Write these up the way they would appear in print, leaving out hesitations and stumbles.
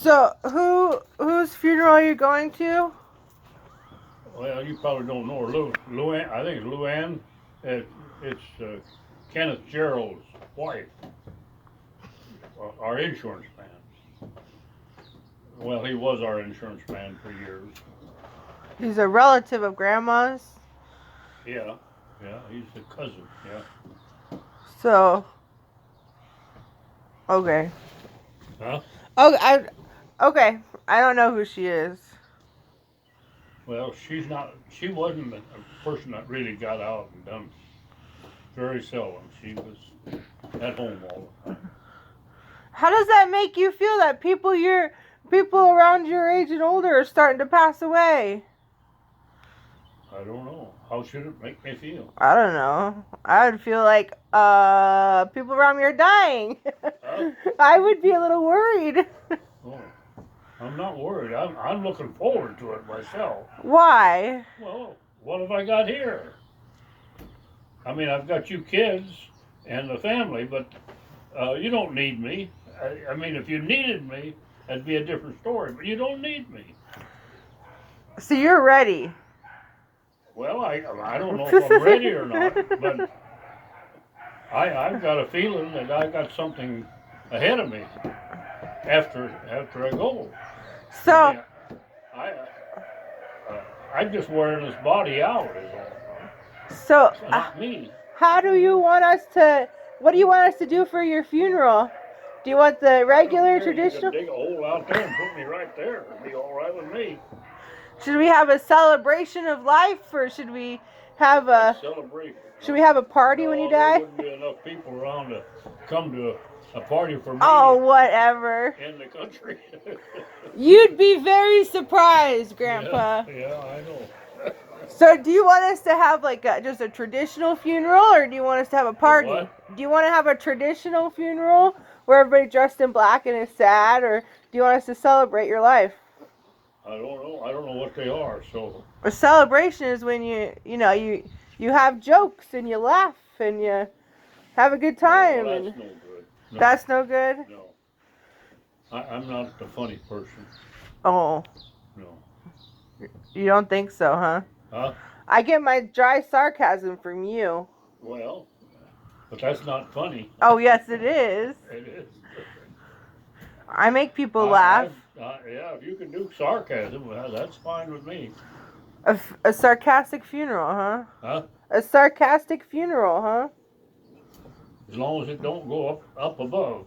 So, whose funeral are you going to? Well, you probably don't know her. Luann, I think it's Luann. It's Kenneth Gerald's wife, our insurance man. Well, he was our insurance man for years. He's a relative of Grandma's. Yeah, he's a cousin. Yeah. So, okay. Huh? Okay. I don't know who she is. Well, She wasn't a person that really got out and done very seldom. She was at home all the time. How does that make you feel that people around your age and older are starting to pass away? I don't know. How should it make me feel? I don't know. I would feel like people around me are dying. Huh? I would be a little worried. Oh, I'm not worried. I'm looking forward to it myself. Why? Well, what have I got here? I mean, I've got you kids and the family, but you don't need me. I mean, if you needed me, that'd be a different story. But you don't need me. So you're ready. Well, I don't know if I'm ready or not, but I've got a feeling that I got something ahead of me after I go. So I mean, I'm just wearing this body out, is all. so Not me. how do you want us to? What do you want us to do for your funeral? Do you want the regular traditional? You can dig a hole out there and put me right there. It'll be all right with me. Should we have a celebration of life, or should we have a celebration? Should we have a party when you die? There wouldn't be enough people around to come to a party for me. Oh, whatever. In the country. You'd be very surprised, Grandpa. Yeah, I know. So, do you want us to have like just a traditional funeral, or do you want us to have a party? What? Do you want to have a traditional funeral where everybody dressed in black and is sad, or do you want us to celebrate your life? I don't know. I don't know what they are. So a celebration is when you have jokes and you laugh and you have a good time. Well, that's no good. No. That's no good? No. I'm not the funny person. Oh. No. You don't think so, huh? Huh? I get my dry sarcasm from you. Well, but that's not funny. Oh, yes, it is. It is. I make people laugh. Yeah, if you can do sarcasm, well, that's fine with me. A sarcastic funeral, huh? Huh? A sarcastic funeral, huh? As long as it don't go up above.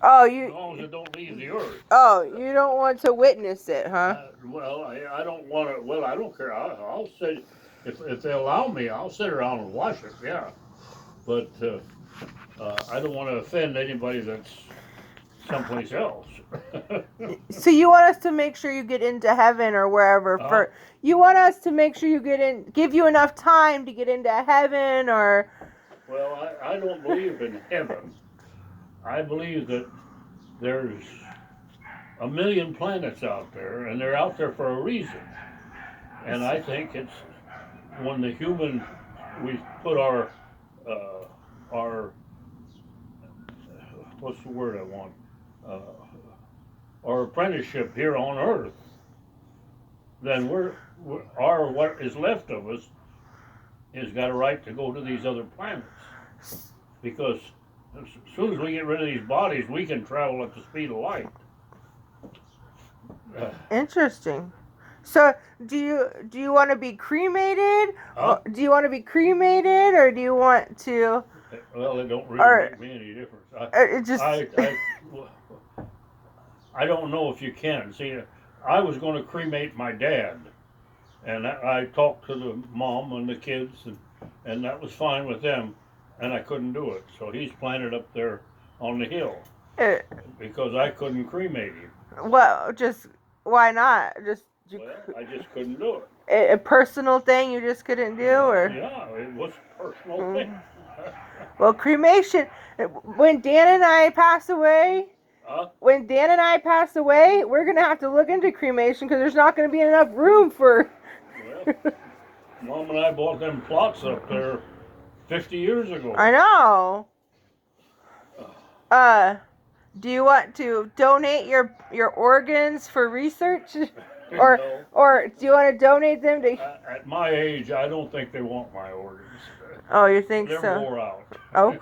Oh, As long as it don't leave the earth. Oh, you don't want to witness it, huh? Well, I don't want to. Well, I don't care. I'll sit. If they allow me, I'll sit around and watch it. Yeah, but I don't want to offend anybody that's someplace else. So you want us to make sure you get into heaven or wherever you want us to make sure you give you enough time to get into heaven or. Well, I don't believe in heaven. I believe that there's a million planets out there, and they're out there for a reason. And I think it's when we put our what's the word I want? Our apprenticeship here on Earth, then what is left of us has got a right to go to these other planets. Because as soon as we get rid of these bodies, we can travel at the speed of light. Interesting. So, do you want to be cremated? Do you want to be cremated, or do you want to? Well, it don't really make me any difference. I don't know if you can. See, I was going to cremate my dad, and I talked to the mom and the kids, and that was fine with them, and I couldn't do it. So he's planted up there on the hill because I couldn't cremate him. Well, why not? I just couldn't do it. A personal thing you just couldn't do, or? Yeah, it was a personal thing. Well, cremation. When Dan and I pass away. When Dan and I pass away, we're going to have to look into cremation because there's not going to be enough room for. Well, Mom and I bought them plots up there 50 years ago. I know. Do you want to donate your organs for research? Or No. or do you want to donate them to? At my age, I don't think they want my organs. Oh, you think They're so? wore out. Oh.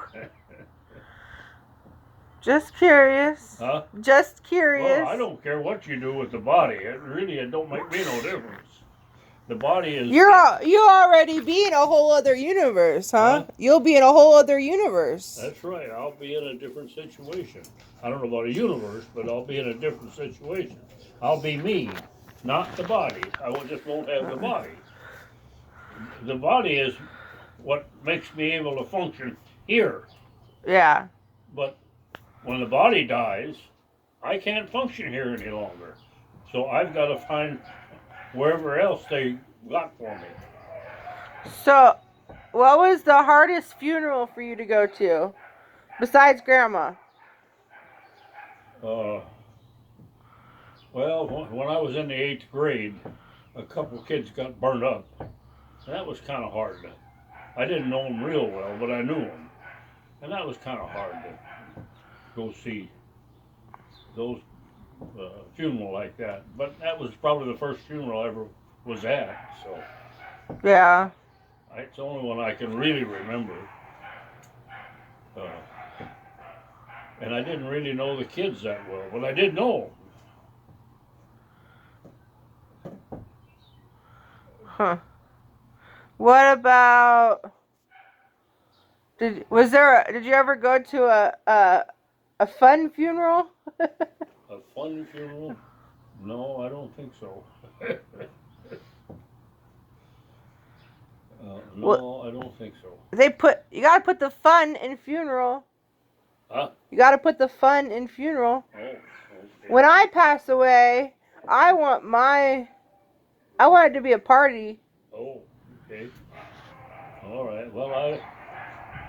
Just curious. Huh? Just curious. Well, I don't care what you do with the body. It don't make me no difference. The body is. You already be in a whole other universe, huh? You'll be in a whole other universe. That's right. I'll be in a different situation. I don't know about a universe, but I'll be in a different situation. I'll be me, not the body. Just won't have the body. The body is what makes me able to function here. Yeah. But when the body dies, I can't function here any longer. So I've got to find wherever else they got for me. So, what was the hardest funeral for you to go to, besides Grandma? Well, when I was in the 8th grade, a couple kids got burned up. And that was kind of hard. I didn't know them real well, but I knew them. And that was kind of hard to go see those funeral like that. But that was probably the first funeral I ever was at. So Yeah. it's the only one I can really remember. And I didn't really know the kids that well, but I did know them. Huh. What about? Did you ever go to a fun funeral? A fun funeral? No, I don't think so. No, well, I don't think so. You gotta put the fun in funeral. Huh? You gotta put the fun in funeral. Oh, okay. When I pass away, I want it to be a party. Oh, okay. All right. Well,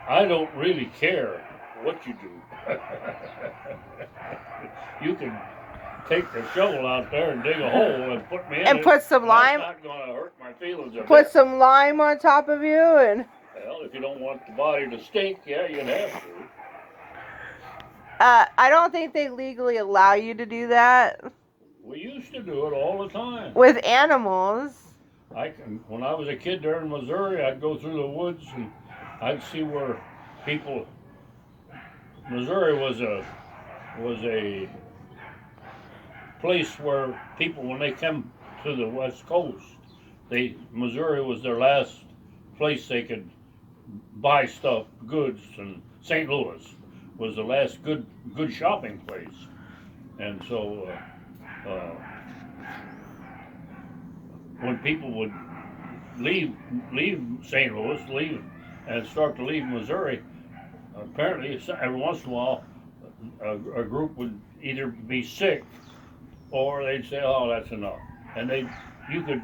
I don't really care what you do. You can take the shovel out there and dig a hole and put me in and it. Put some lime. That's not going to hurt my feelings a bit. Put some lime on top of you and. Well, if you don't want the body to stink, yeah, you'd have to. I don't think they legally allow you to do that. We used to do it all the time. With animals. When I was a kid there in Missouri, I'd go through the woods and I'd see where people. Missouri was a place where people, when they come to the West Coast, Missouri was their last place they could buy stuff, goods, and St. Louis was the last good shopping place. And so when people would leave St. Louis, and start to leave Missouri, apparently every once in a while a group would either be sick or they'd say, "Oh, that's enough," and you could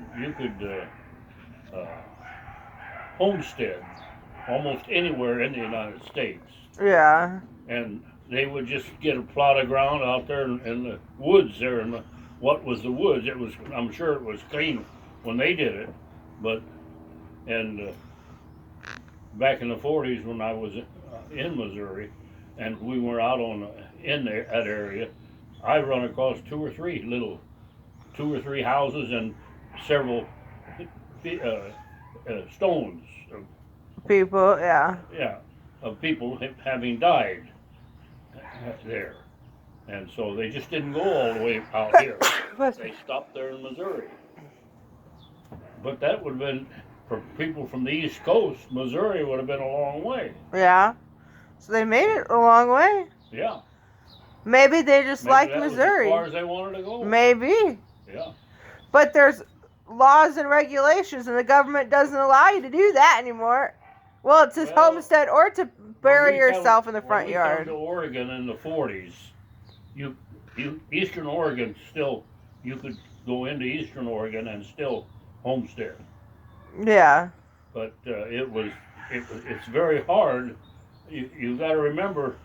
homestead almost anywhere in the United States. Yeah. And they would just get a plot of ground out there in the woods there, and what was the woods? I'm sure it was clean when they did it, but back in the 40s when I was in Missouri, and we were out in that area, I run across two or three houses and several stones. People, yeah. Yeah, of people having died there, and so they just didn't go all the way out here. They stopped there in Missouri. But that would have been, for people from the East Coast, Missouri would have been a long way. Yeah. So they made it a long way. Yeah. Maybe they just like Missouri. Was as far as they wanted to go. Maybe. Yeah. But there's laws and regulations, and the government doesn't allow you to do that anymore. Well, it's his homestead or to bury yourself in the front yard. When we came to Oregon in the 40s, Eastern Oregon still, you could go into Eastern Oregon and still homestead. Yeah. But it's very hard. You got to remember,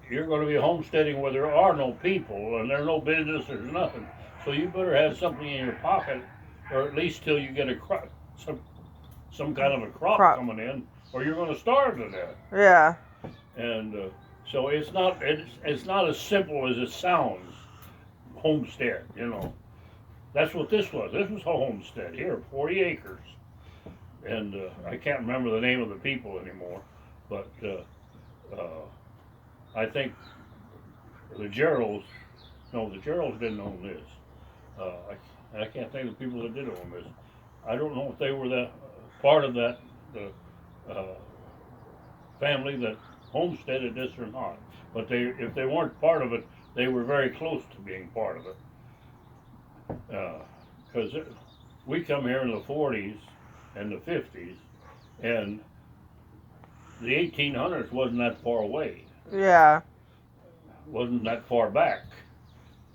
you're going to be homesteading where there are no people and there's no business, there's nothing. So you better have something in your pocket, or at least till you get a crop, some kind of a crop coming in, or you're going to starve to death. Yeah. And So it's not as simple as it sounds. Homestead, you know. That's what this was. This was a homestead here, 40 acres, and I can't remember the name of the people anymore, but I think the Geralds. No, the Geralds didn't own this. I can't think of the people that did own this. I don't know if they were that part of that the family that homesteaded this or not. But if they weren't part of it, they were very close to being part of it. Because we come here in the 40s and the 50s, and the 1800s wasn't that far away. Yeah. Wasn't that far back.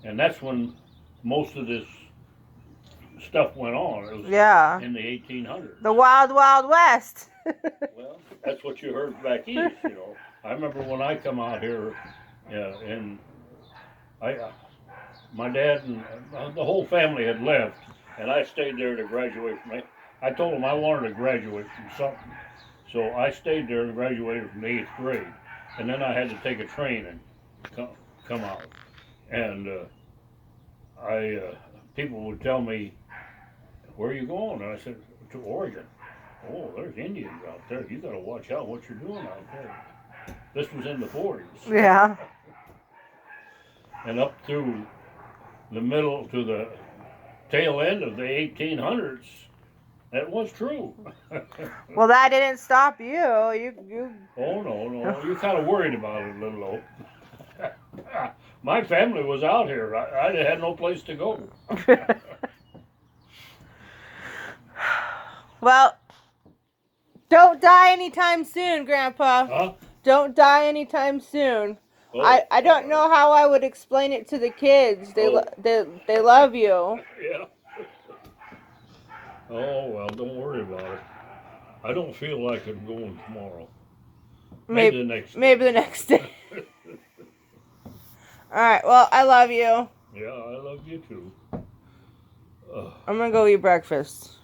And that's when most of this stuff went on. It was in the 1800s. The Wild Wild West. Well, that's what you heard back east, you know. I remember when I come out here, and my dad and the whole family had left, and I stayed there to graduate from it. I told them I wanted to graduate from something, so I stayed there and graduated from the 8th grade, and then I had to take a train and come out, and people would tell me, "Where are you going?" And I said, "To Oregon." "Oh, there's Indians out there. You got to watch out what you're doing out there." This was in the 40s. Yeah. And up through the middle to the tail end of the 1800s, that was true. Well, that didn't stop you. You. Oh no, you're kind of worried about it a little, though. My family was out here. I had no place to go. Well, don't die anytime soon, Grandpa. Huh? Don't die anytime soon. Oh, I don't know how I would explain it to the kids. They love you. Yeah. Oh well, don't worry about it. I don't feel like I'm going tomorrow. Maybe the next day. Maybe the next day. All right. Well, I love you. Yeah, I love you too. I'm gonna go eat breakfast.